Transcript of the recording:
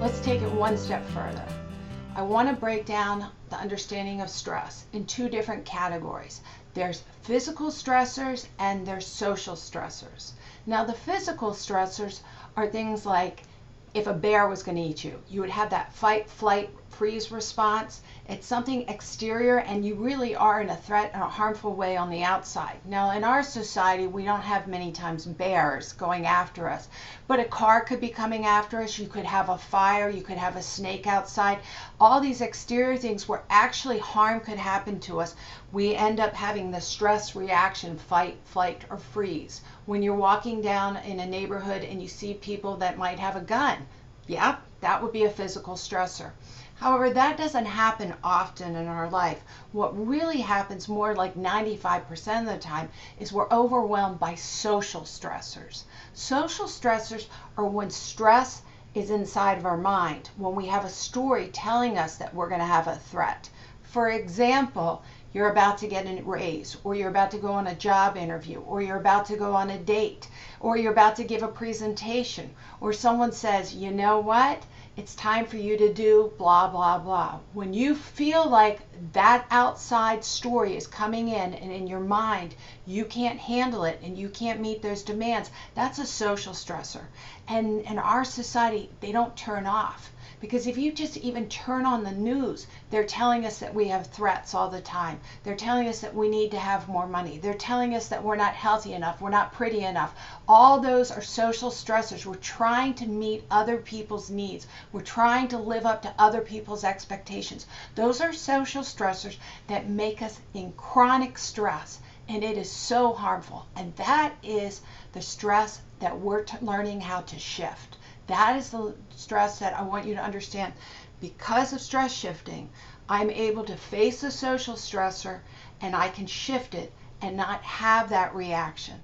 let's take it one step further. I want to break down the understanding of stress in two different categories. There's physical stressors and there's social stressors. Now, the physical stressors are things like if a bear was going to eat you, you would have that fight, flight, freeze response. It's something exterior and you really are in a threat and a harmful way on the outside. Now, in our society, we don't have many times bears going after us, but a car could be coming after us. You could have a fire, you could have a snake outside. All these exterior things where actually harm could happen to us. We end up having the stress reaction, fight, flight, or freeze. When you're walking down in a neighborhood and you see people that might have a gun, yeah, that would be a physical stressor. However, that doesn't happen often in our life. What really happens more like 95% of the time is we're overwhelmed by social stressors. Social stressors are when stress is inside of our mind, when we have a story telling us that we're going to have a threat. For example, you're about to get a raise, or you're about to go on a job interview, or you're about to go on a date, or you're about to give a presentation, or someone says, you know what? It's time for you to do blah, blah, blah. When you feel like that outside story is coming in and in your mind, you can't handle it and you can't meet those demands, that's a social stressor. And in our society, they don't turn off. Because if you just even turn on the news, they're telling us that we have threats all the time. They're telling us that we need to have more money. They're telling us that we're not healthy enough, we're not pretty enough. All those are social stressors. We're trying to meet other people's needs. We're trying to live up to other people's expectations. Those are social stressors that make us in chronic stress. And it is so harmful. And that is the stress that we're learning how to shift. That is the stress that I want you to understand. Because of stress shifting, I'm able to face the social stressor and I can shift it and not have that reaction.